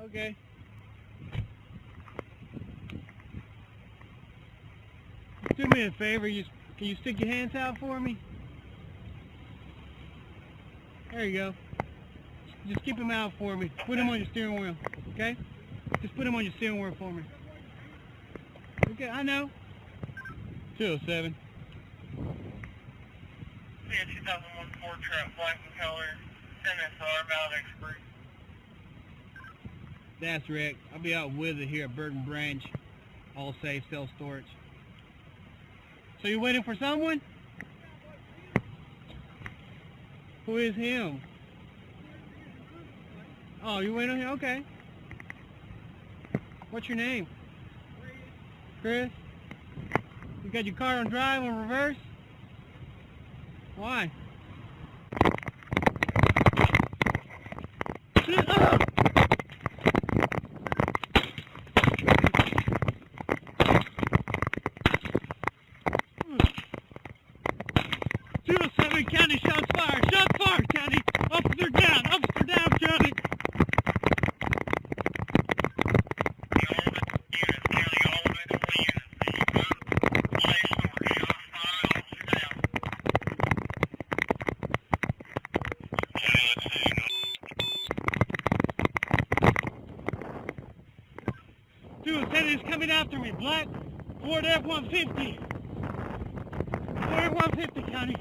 Okay. Do me a favor, can you stick your hands out for me? There you go. Just keep them out for me. Put them on your steering wheel, okay? Just put them on your steering wheel for me. Okay, I know. 207. Yeah, 2001 Ford truck, black and color, MSR, valid expiry. That's Rick. I'll be out with it here at Burton Branch. All safe, self-storage. So you waiting for someone? Who is him? Oh, you waiting on him? Okay. What's your name? Chris? You got your car on drive on reverse? Why? Ah! 207 County, shots fired! Shots fired, County! Officer down! Officer down, County! Is coming after me, black Ford F-150. Ford F-150, County.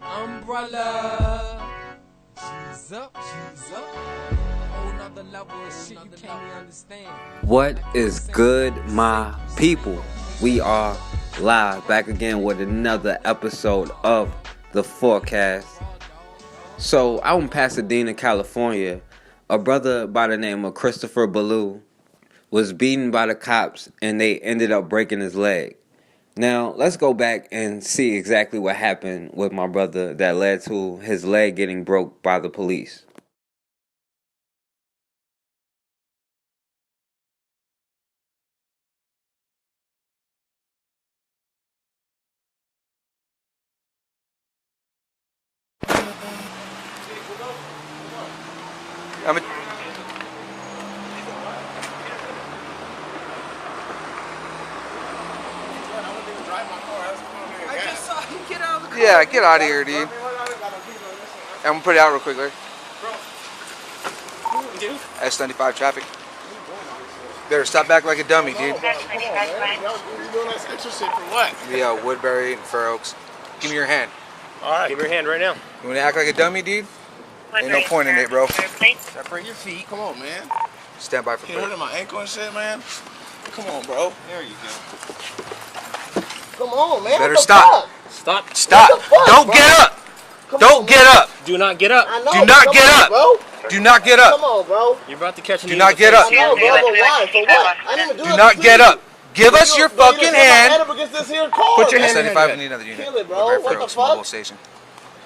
Umbrella. She's up, she's up. Whole nother level of shit you can't even understand. What is good, my people? We are live back again with another episode of The Forecast. So, out in Pasadena, California, a brother by the name of Christopher Ballou was beaten by the cops and they ended up breaking his leg. Now, let's go back and see exactly what happened with my brother that led to his leg getting broke by the police. Yeah, get out of here, dude. I'm gonna put it out real quick, Larry. S95 traffic. Better stop back like a dummy, dude. You doing that extra shit for what? Yeah, Woodbury and Fair Oaks. Give me your hand. Alright. Give me your hand right now. You wanna act like a dummy, dude? Ain't no point in it, bro. Separate your feet. Come on, man. Stand by for You hurting my ankle and shit, man? Come on, bro. There you go. Come on, man. Better stop. Stop. Stop. Don't get up. Don't get up. Do not get up. Do not get up. Do not get up. Come on, bro. You're about to catch an Do not get up. I know, bro, but why? For what? I didn't do Do not get up. Give us your fucking hand. Put your hand. Put your S95. We need another unit. Kill it, bro. Woodbury, What Fair the Oaks, fuck? Mobile Station.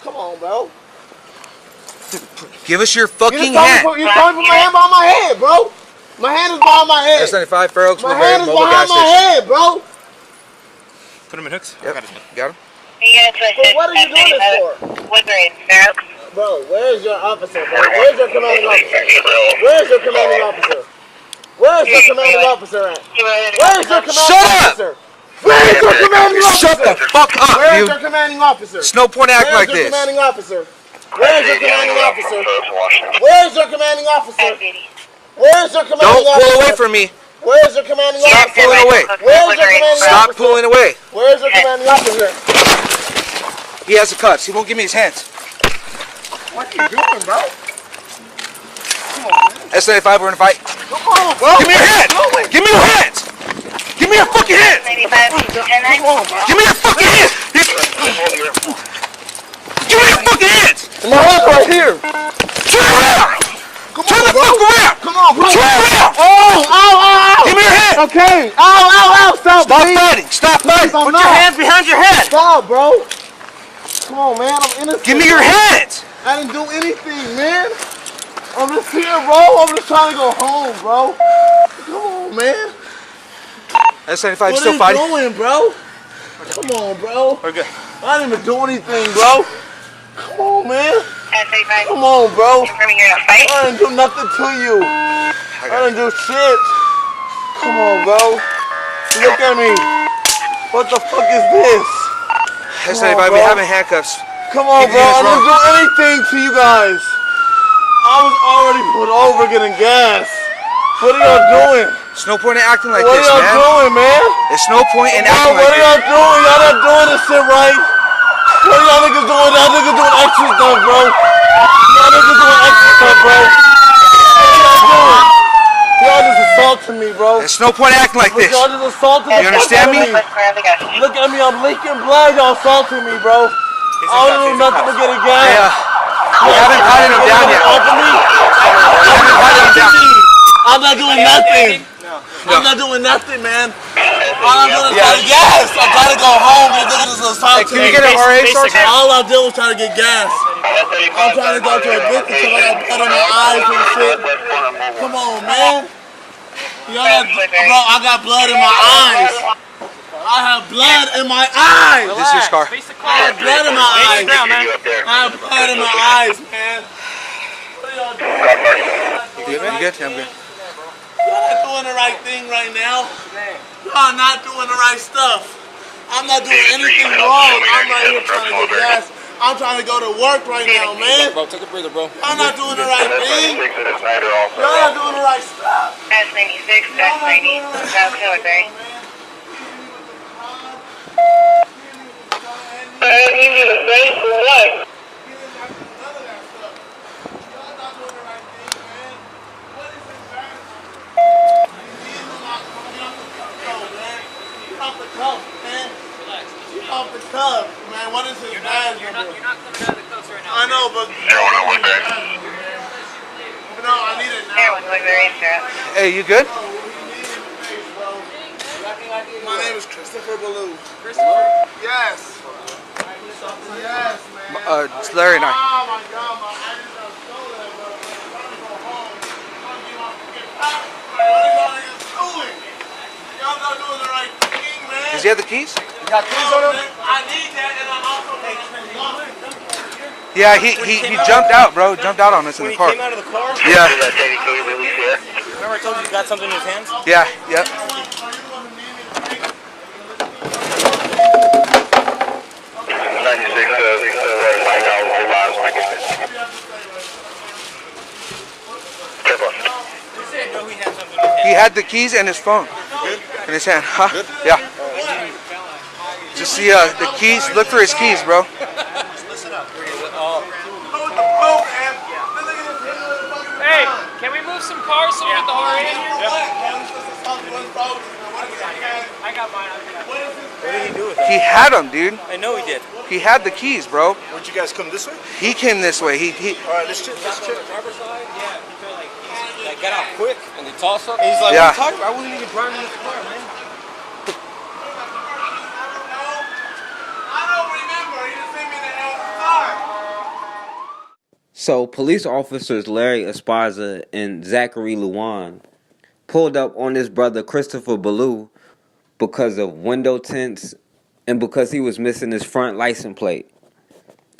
Come on, bro. Give us your fucking You hand. told me to put my hand behind my head, bro. My hand is behind my head. S95, Fair Oaks, My Woodbury, hand is Mobile behind Gas my Station. head, bro. Put him in hooks. Yep. Got him. So what are you doing this for? Woodbury, Fair Oaks. Bro, where's your officer, bro? Where's your commanding officer? Where's your commanding officer? Where's your commanding officer at? Where's your commanding Shut up! officer? Where's your commanding officer? Shut the fuck up, Where's dude. your commanding officer? There's no point acting like Where's your this. commanding officer? Where's your commanding officer? Where's your commanding officer? Where's your commanding Don't officer? pull away from me. Where's your commanding Stop officer? pulling away. Where's your commanding Stop officer? pulling away. Where's your commanding officer? He has the cuffs. He won't give me his hands. What are you doing, bro? S95, we're in a fight. Come on, bro. Give me your hands. Give me your hands. Give me your fucking hands. Come on, bro. Give me your fucking hands. Give me your fucking hands. My hand's right here. Turn around. Turn the fuck around. Come on, bro. Turn around. Oh, ow. Give me your hands. Okay. Ow. Stop, Stop please. fighting. Stop fighting. I'm Put not. your hands behind your head. Stop, bro. Come on, man. I'm innocent. Give me your hands. I didn't do anything, man. I'm just here, bro. I'm just trying to go home, bro. Come on, man. S95, What still are fighting? you doing, bro? Come on, bro. We're good. I didn't even do anything, bro. Come on, man. Come on, bro. I didn't do nothing to you. I didn't do shit. Come on, bro. Look at me. What the fuck is this? That's not anybody. We having handcuffs. Come on, bro. I didn't do anything to you guys. I was already put over getting gas. What are y'all doing? There's no point in acting like What this, are y'all doing, man? There's no point in Bro, acting what like are y'all this. doing? Y'all not doing this shit right. What are y'all niggas doing? Y'all niggas doing extra stuff, bro. Y'all niggas doing extra stuff, bro. What are y'all doing? Y'all just assaulting me, bro. There's no point in acting like this. Y'all just assaulting me. You understand me? Look at me, I'm leaking blood. Y'all assaulting me, bro. I don't do nothing but getting gas. We haven't patted him down yet. We haven't patted him down. I'm not doing nothing. I'm not doing nothing, man. All I'm doing is trying to get gas. I'm trying to go home. These niggas is assaulting me. Can you get an RA, Sergeant? All I did was try to get gas. I'm trying to go to a business because I got blood in my eyes and shit. Come on, man. Bro, I got blood in my eyes. I have blood in my eyes. This is your scar. I have blood in my eyes. I have blood in my eyes, man. What are y'all doing? You good? Yeah, I'm good. Y'all not doing the right thing right now. Y'all not doing the right stuff. I'm not doing anything wrong. I'm right here trying to get gas. I'm trying to go to work right now, man. Bro, take a breather, bro. Y'all not doing the right thing. Y'all not doing the right stuff. That's 96, that's 90, South Military. You need a break for what? Off the cuff, man. What is his badge? You're not coming out of the cuffs right now. I know, but no, I need it now. Hey, you good? My name is Christopher Ballou. Christopher? Yes. Yes, man. It's Larry and I. Oh my God, my ID got stolen, bro. I'm trying to go home. I'm trying to get my fucking passport. What are y'all niggas doing? Y'all not doing the right thing, man. Does he have the keys? Got keys on him? I need that, and I also Yeah, he jumped out, bro. Jumped out on us in the car. Came out of the car? Yeah. Remember I told you he got something in his hands? Yeah, yep. He had the keys and his phone in his hand. Huh? Yeah. Just see the keys. Look for his keys, bro. Hey, can we move some cars so we get the RA in here? I got mine. What did he do with it? He had them, dude. I know he did. He had the keys, bro. Where'd you guys come this way? He came this way. He All right, let's check. Driver's side? Yeah. He felt like he got out quick and they toss up. He's like, Yeah. what are you talking about? I wasn't even driving this car, man. I don't remember. He just sent me the car. So, police officers Larry Esparza and Zachary Luan pulled up on his brother Christopher Ballou because of window tints and because he was missing his front license plate.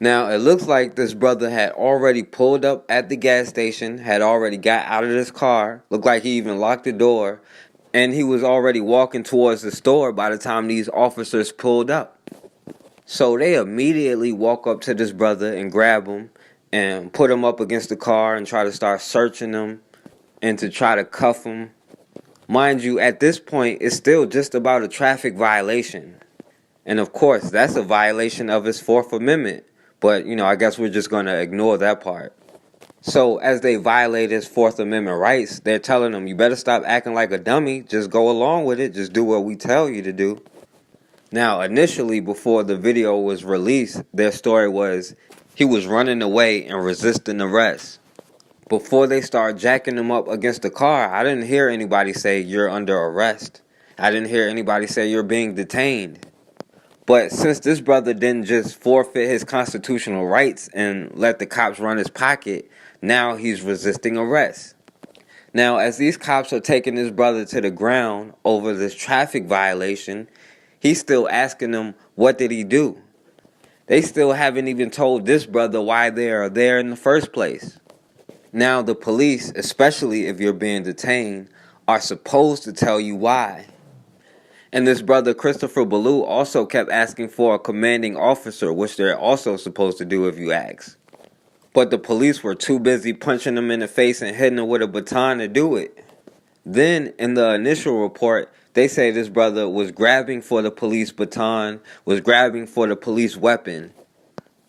Now, it looks like this brother had already pulled up at the gas station, had already got out of his car, looked like he even locked the door, and he was already walking towards the store by the time these officers pulled up. So they immediately walk up to this brother and grab him and put him up against the car and try to start searching him and to try to cuff him. Mind you, at this point, it's still just about a traffic violation. And of course, that's a violation of his Fourth Amendment. But, I guess we're just going to ignore that part. So as they violate his Fourth Amendment rights, they're telling him, you better stop acting like a dummy. Just go along with it. Just do what we tell you to do. Now, initially, before the video was released, their story was he was running away and resisting arrest. Before they started jacking him up against the car, I didn't hear anybody say you're under arrest. I didn't hear anybody say you're being detained. But since this brother didn't just forfeit his constitutional rights and let the cops run his pocket, now he's resisting arrest. Now, as these cops are taking this brother to the ground over this traffic violation, he's still asking them, what did he do? They still haven't even told this brother why they are there in the first place. Now the police, especially if you're being detained, are supposed to tell you why. And this brother Christopher Ballou also kept asking for a commanding officer, which they're also supposed to do if you ask. But the police were too busy punching him in the face and hitting him with a baton to do it. Then, in the initial report, they say this brother was grabbing for the police baton, was grabbing for the police weapon.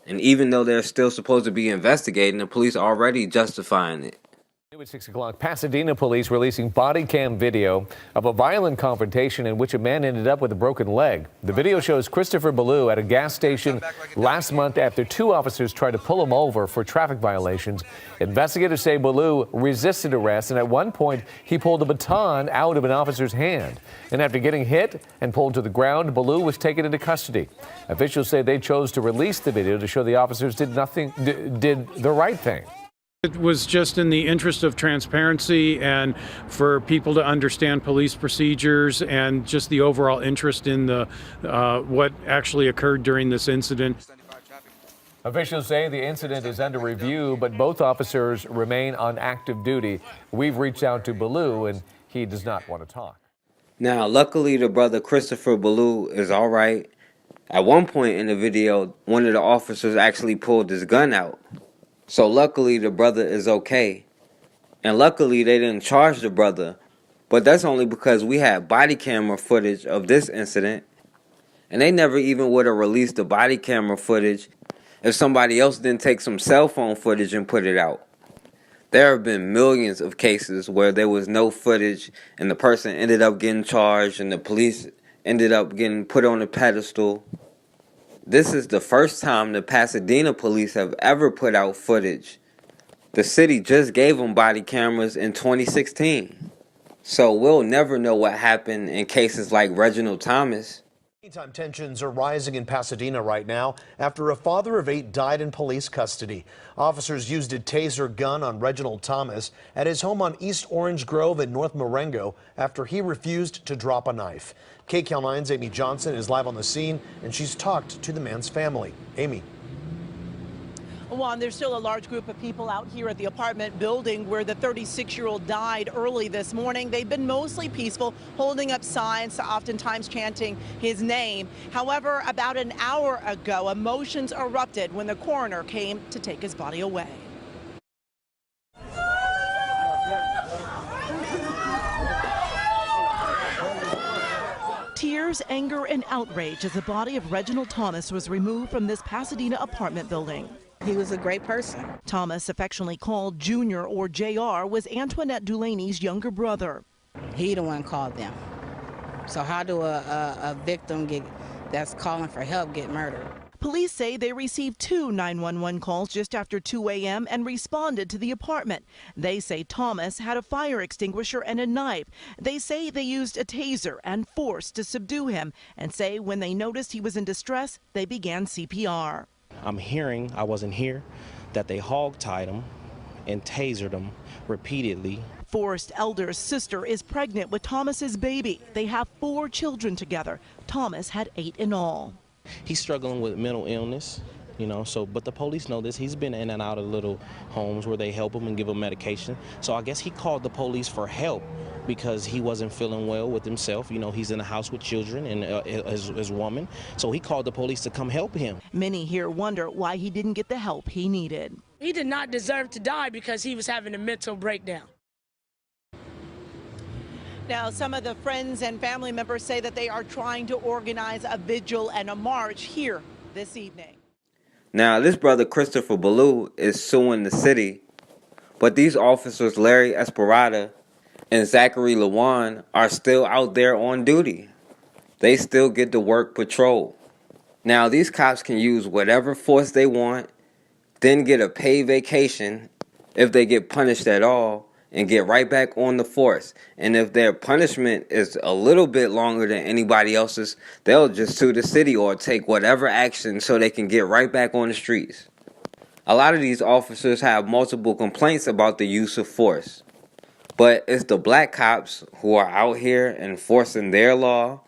And even though they're still supposed to be investigating, the police are already justifying it. At 6 o'clock, Pasadena police releasing body cam video of a violent confrontation in which a man ended up with a broken leg. The video shows Christopher Ballou at a gas station last month after two officers tried to pull him over for traffic violations. Investigators say Ballou resisted arrest, and at one point he pulled a baton out of an officer's hand. And after getting hit and pulled to the ground, Ballou was taken into custody. Officials say they chose to release the video to show the officers did the right thing. It was just in the interest of transparency and for people to understand police procedures and just the overall interest in the what actually occurred during this incident. Officials say the incident is under review, but both officers remain on active duty. We've reached out to Ballou, and he does not want to talk. Now, luckily, the brother Christopher Ballou is all right. At one point in the video, one of the officers actually pulled his gun out. So luckily the brother is okay. And luckily they didn't charge the brother. But that's only because we had body camera footage of this incident. And they never even would have released the body camera footage if somebody else didn't take some cell phone footage and put it out. There have been millions of cases where there was no footage and the person ended up getting charged and the police ended up getting put on a pedestal. This is the first time the Pasadena police have ever put out footage. The city just gave them body cameras in 2016. So we'll never know what happened in cases like Reginald Thomas. Meantime, tensions are rising in Pasadena right now after a father of 8 died in police custody. Officers used a taser gun on Reginald Thomas at his home on East Orange Grove in North Marengo after he refused to drop a knife. KCAL 9's Amy Johnson is live on the scene, and she's talked to the man's family. Amy. Juan, there's still a large group of people out here at the apartment building where the 36-year-old died early this morning. They've been mostly peaceful, holding up signs, oftentimes chanting his name. However, about an hour ago, emotions erupted when the coroner came to take his body away. Tears, anger, and outrage as the body of Reginald Thomas was removed from this Pasadena apartment building. He was a great person. Thomas, affectionately called Junior or JR, was Antoinette Dulaney's younger brother. He the one called them. So how do a victim that's calling for help get murdered? Police say they received 2 911 calls just after 2 a.m. and responded to the apartment. They say Thomas had a fire extinguisher and a knife. They say they used a taser and force to subdue him, and say when they noticed he was in distress, they began CPR. I'm hearing, I wasn't here, that they hog-tied him and tasered him repeatedly. Forrest Elder's sister is pregnant with Thomas's baby. They have 4 children together. Thomas had 8 in all. He's struggling with mental illness, but the police know this. He's been in and out of little homes where they help him and give him medication. So I guess he called the police for help because he wasn't feeling well with himself. He's in a house with children and his woman. So he called the police to come help him. Many here wonder why he didn't get the help he needed. He did not deserve to die because he was having a mental breakdown. Now, some of the friends and family members say that they are trying to organize a vigil and a march here this evening. Now, this brother Christopher Ballou is suing the city, but these officers, Larry Esperada and Zachary Lewan, are still out there on duty. They still get to work patrol. Now, these cops can use whatever force they want, then get a paid vacation if they get punished at all, and get right back on the force. And if their punishment is a little bit longer than anybody else's, they'll just sue the city or take whatever action so they can get right back on the streets. A lot of these officers have multiple complaints about the use of force. But it's the black cops who are out here enforcing their law,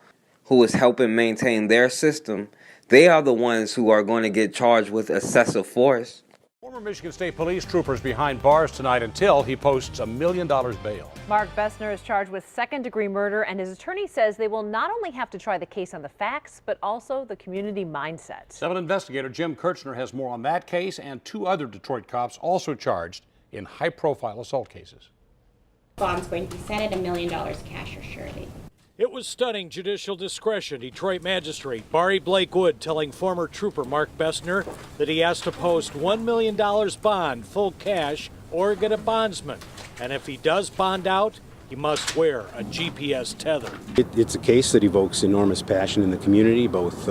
who is helping maintain their system, They are the ones who are going to get charged with excessive force. Former Michigan State Police troopers behind bars tonight until he posts $1 million bail. Mark Bessner is charged with second-degree murder, and his attorney says they will not only have to try the case on the facts, but also the community mindset. 7 investigator Jim Kirchner has more on that case and 2 other Detroit cops also charged in high-profile assault cases. Bond's going to be set at $1 million cash or surety. It was stunning judicial discretion. Detroit Magistrate Barry Blake Wood telling former trooper Mark Bessner that he has to post $1 million bond, full cash, or get a bondsman. And if he does bond out, he must wear a GPS tether. It's a case that evokes enormous passion in the community, both,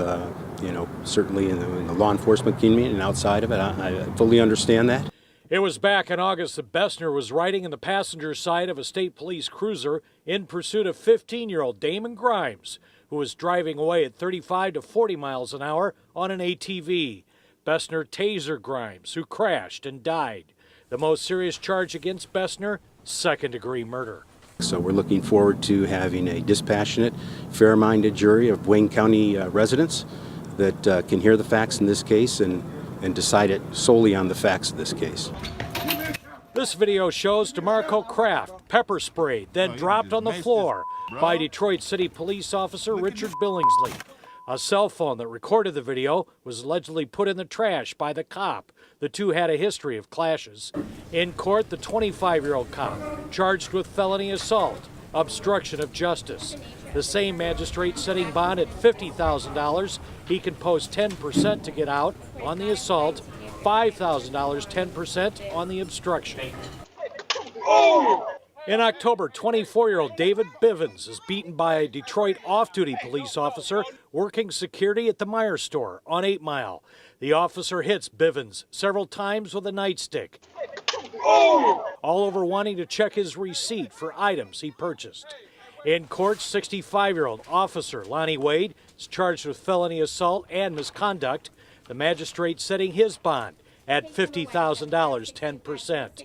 certainly in the law enforcement community and outside of it. I fully understand that. It was back in August that Bessner was riding in the passenger side of a state police cruiser in pursuit of 15-year-old Damon Grimes, who was driving away at 35 to 40 miles an hour on an ATV. Bessner tasered Grimes, who crashed and died. The most serious charge against Bessner, second-degree murder. So we're looking forward to having a dispassionate, fair-minded jury of Wayne County residents that can hear the facts in this case and decide it solely on the facts of this case. This video shows DeMarco Kraft pepper sprayed, then dropped on the floor by Detroit City Police Officer Richard Billingsley. A cell phone that recorded the video was allegedly put in the trash by the cop. The two had a history of clashes. In court, the 25-year-old cop charged with felony assault, obstruction of justice. The same magistrate setting bond at $50,000. He can post 10% to get out on the assault, $5,000, 10% on the obstruction. In October, 24-year-old David Bivens is beaten by a Detroit off-duty police officer working security at the Meyer store on 8 Mile. The officer hits Bivens several times with a nightstick, all over wanting to check his receipt for items he purchased. In court, 65-year-old officer Lonnie Wade is charged with felony assault and misconduct. The magistrate setting his bond at $50,000, 10%.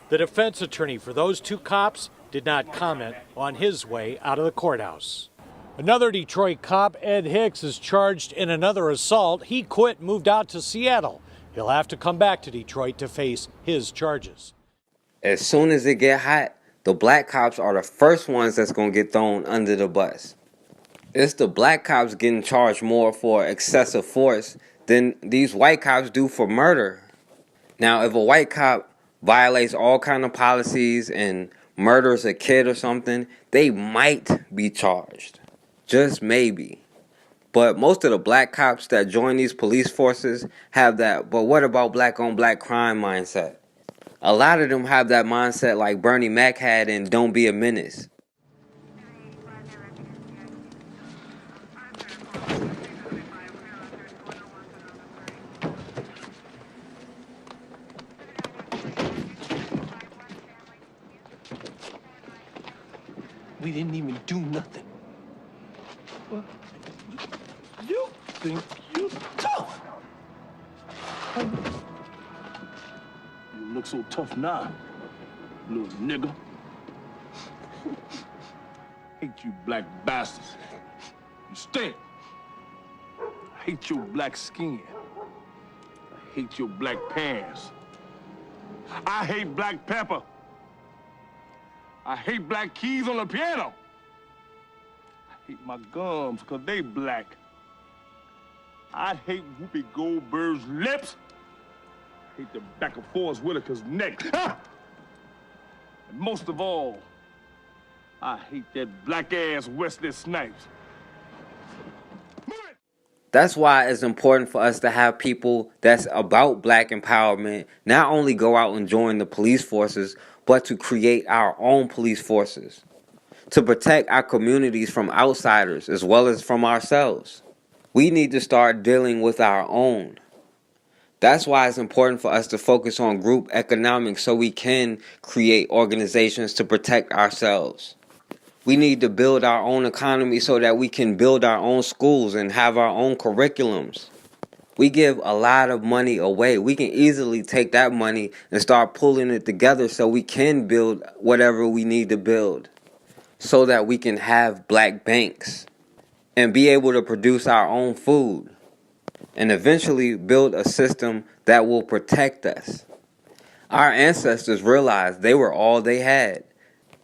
The defense attorney for those two cops did not comment on his way out of the courthouse. Another Detroit cop, Ed Hicks, is charged in another assault. He quit and moved out to Seattle. He'll have to come back to Detroit to face his charges. As soon as it get hot, the black cops are the first ones that's going to get thrown under the bus. It's the black cops getting charged more for excessive force than these white cops do for murder. Now, if a white cop violates all kind of policies and murders a kid or something, they might be charged. Just maybe. But most of the black cops that join these police forces have that, but what about black on black crime mindset? A lot of them have that mindset like Bernie Mac had in Don't Be a Menace. We didn't even do nothing. Well, you think you tough? You look so tough now, little nigga. Hate you black bastards. You stink. I hate your black skin. I hate your black pants. I hate black pepper. I hate black keys on the piano. I hate my gums because they black. I hate Whoopi Goldberg's lips. I hate the back of Forrest Whitaker's neck. Ah! And most of all, I hate that black-ass Wesley Snipes. That's why it's important for us to have people that's about black empowerment not only go out and join the police forces, but to create our own police forces, to protect our communities from outsiders as well as from ourselves. We need to start dealing with our own. That's why it's important for us to focus on group economics so we can create organizations to protect ourselves. We need to build our own economy so that we can build our own schools and have our own curriculums. We give a lot of money away. We can easily take that money and start pulling it together so we can build whatever we need to build, so that we can have black banks and be able to produce our own food. and eventually build a system that will protect us. Our ancestors realized they were all they had,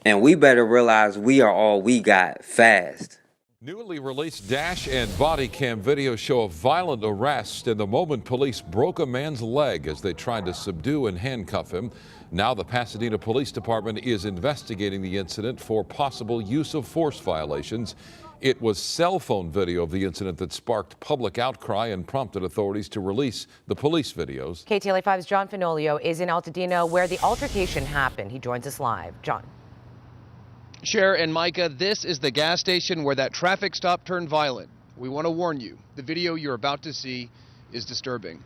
and we better realize we are all we got fast. Newly released dash and body cam videos show a violent arrest in the moment police broke a man's leg as they tried to subdue and handcuff him. Now the Pasadena Police Department is investigating the incident for possible use of force violations. It was cell phone video of the incident that sparked public outcry and prompted authorities to release the police videos. KTLA 5's John Fenolio is in Pasadena where the altercation happened. He joins us live. John. Cher and Micah, this is the gas station where that traffic stop turned violent. We want to warn you, the video you're about to see is disturbing.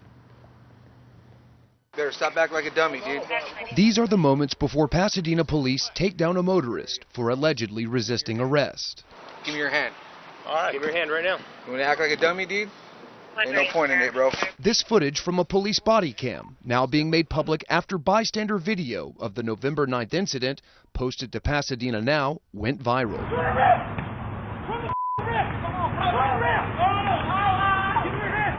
Better stop back like a dummy, dude. These are the moments before Pasadena police take down a motorist for allegedly resisting arrest. Give me your hand. All right, give me your hand right now. You want to act like a dummy, dude? Ain't no point in it, bro. This footage from a police body cam now being made public after bystander video of the November 9th incident posted to Pasadena Now went viral.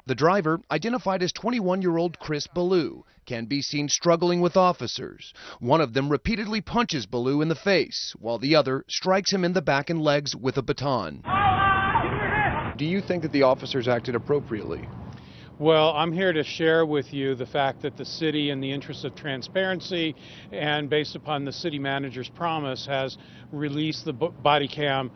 The driver, identified as 21-year-old Chris Ballou, can be seen struggling with officers. One of them repeatedly punches Ballou in the face, while the other strikes him in the back and legs with a baton. Do you think that the officers acted appropriately? Well, I'm here to share with you the fact that the city, in the interest of transparency and based upon the city manager's promise, has released the body cam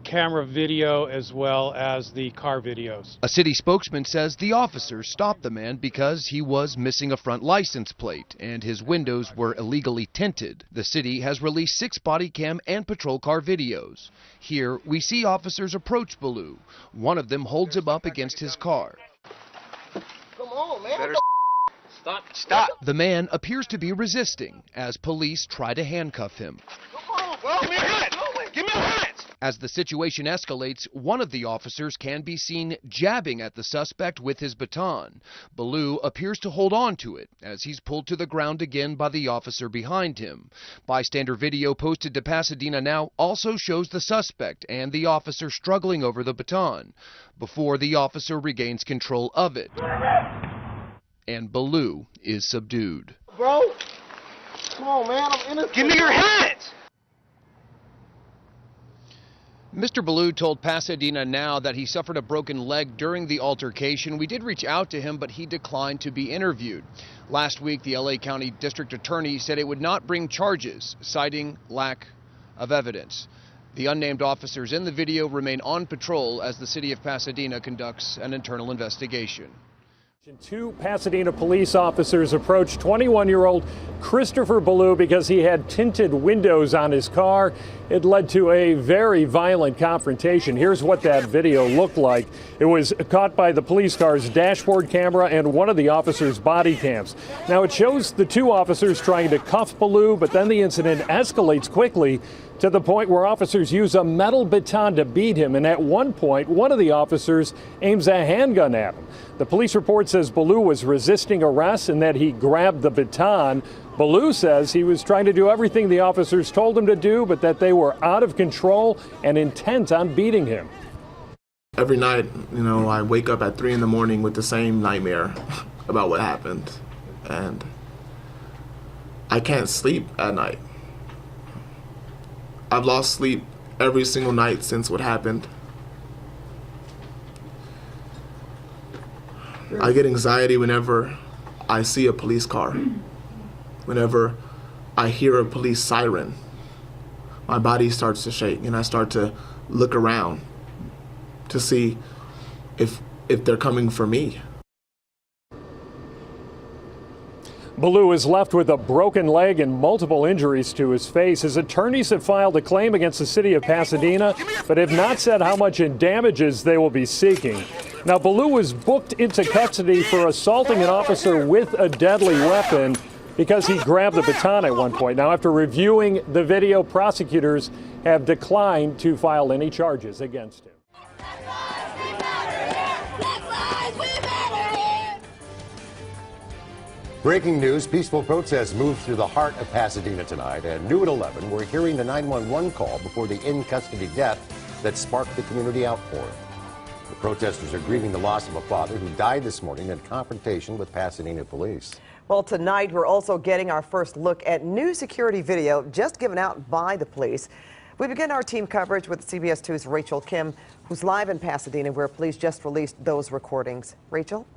camera video as well as the car videos. A city spokesman says the officers stopped the man because he was missing a front license plate and his windows were illegally tinted. The city has released 6 body cam and patrol car videos. Here we see officers approach Ballou. One of them holds him up against his car. Come on, man. Better Stop. The man appears to be resisting as police try to handcuff him. Come on, bro. Give me your hands. Give me your hands. As the situation escalates, one of the officers can be seen jabbing at the suspect with his baton. Ballou appears to hold on to it as he's pulled to the ground again by the officer behind him. Bystander video posted to Pasadena Now also shows the suspect and the officer struggling over the baton before the officer regains control of it. And Ballou is subdued. Bro, come on, man. I'm innocent. Give me your hands. Mr. Ballou told Pasadena Now that he suffered a broken leg during the altercation. We did reach out to him, but he declined to be interviewed. Last week, the LA County District Attorney said it would not bring charges, citing lack of evidence. The unnamed officers in the video remain on patrol as the city of Pasadena conducts an internal investigation. 2 Pasadena police officers approached 21-year-old Christopher Ballou because he had tinted windows on his car. It led to a very violent confrontation. Here's what that video looked like. It was caught by the police car's dashboard camera and one of the officers' body cams. Now it shows the 2 officers trying to cuff Ballou, but then the incident escalates quickly to the point where officers use a metal baton to beat him, and at one point, one of the officers aims a handgun at him. The police report says Ballou was resisting arrest and that he grabbed the baton. Ballou says he was trying to do everything the officers told him to do, but that they were out of control and intent on beating him. Every night, I wake up at 3 in the morning with the same nightmare about what happened. And I can't sleep at night. I've lost sleep every single night since what happened. I get anxiety whenever I see a police car. Whenever I hear a police siren, my body starts to shake and I start to look around to see if they're coming for me. Ballou is left with a broken leg and multiple injuries to his face. His attorneys have filed a claim against the city of Pasadena, but have not said how much in damages they will be seeking. Now, Ballou was booked into custody for assaulting an officer with a deadly weapon because he grabbed the baton at one point. Now, after reviewing the video, prosecutors have declined to file any charges against him. Breaking news, peaceful protests moved through the heart of Pasadena tonight. And new at 11, we're hearing the 911 call before the in-custody death that sparked the community outpouring. The protesters are grieving the loss of a father who died this morning in a confrontation with Pasadena police. Well, tonight we're also getting our first look at new security video just given out by the police. We begin our team coverage with CBS 2's Rachel Kim, who's live in Pasadena, where police just released those recordings. Rachel?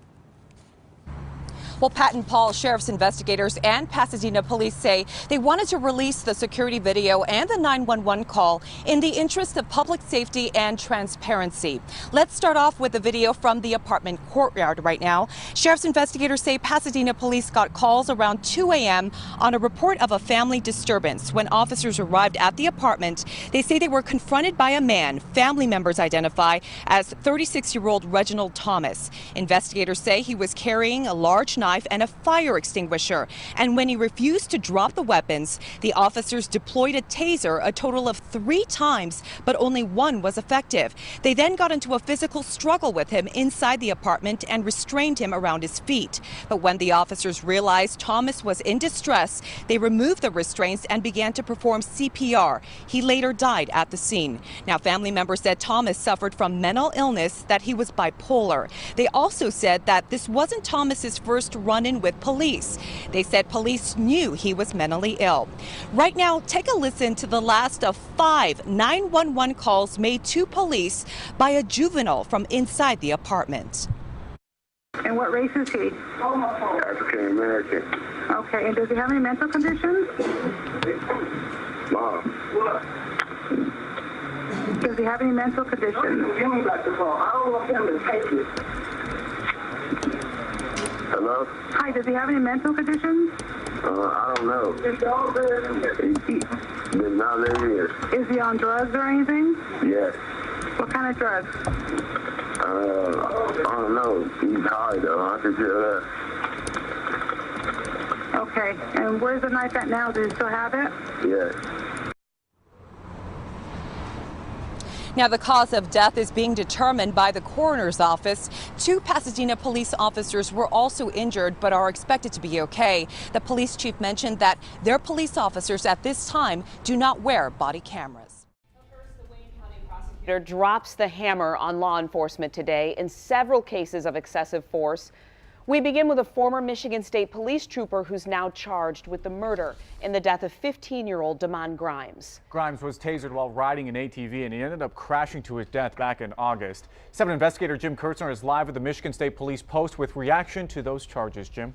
Well, Pat and Paul, sheriff's investigators and Pasadena police say they wanted to release the security video and the 911 call in the interest of public safety and transparency. Let's start off with the video from the apartment courtyard right now. Sheriff's investigators say Pasadena police got calls around 2 a.m. on a report of a family disturbance. When officers arrived at the apartment, they say they were confronted by a man family members identify as 36-year-old Reginald Thomas. Investigators say he was carrying a large knife and a fire extinguisher, and when he refused to drop the weapons, the officers deployed a taser a total of 3 times, but only one was effective. They then got into a physical struggle with him inside the apartment and restrained him around his feet. But when the officers realized Thomas was in distress, they removed the restraints and began to perform CPR. He later died at the scene. Now, family members said Thomas suffered from mental illness, that he was bipolar. They also said that this wasn't Thomas's first run-in with police. They said police knew he was mentally ill. Right now, take a listen to the last of 5 911 calls made to police by a juvenile from inside the apartment. And what race is he? African American. Okay, and does he have any mental conditions? Mom. What? Does he have any mental conditions? Give me back the phone. I don't want him to take it. Hello? Hi, does he have any mental conditions? I don't know. It's not there is. Is he on drugs or anything? Yes. What kind of drugs? I don't know. He's high though. I can tell that. Okay, and where's the knife at now? Does he still have it? Yes. Now, the cause of death is being determined by the coroner's office. 2 Pasadena police officers were also injured but are expected to be okay. The police chief mentioned that their police officers at this time do not wear body cameras. Drops the hammer on law enforcement today in several cases of excessive force. We begin with a former Michigan State police trooper who's now charged with the murder in the death of 15-year-old Damon Grimes. Grimes was tasered while riding an ATV, and he ended up crashing to his death back in August. 7 investigator Jim Kurtzner is live at the Michigan State Police Post with reaction to those charges. Jim?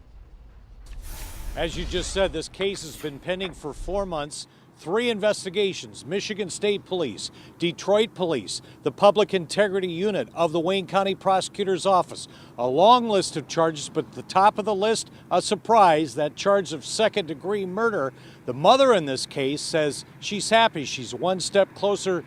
As you just said, this case has been pending for 4 months. 3 investigations: Michigan State Police, Detroit Police, the Public Integrity Unit of the Wayne County Prosecutor's Office. A long list of charges, but at the top of the list, a surprise, that charge of second-degree murder. The mother in this case says she's happy she's one step closer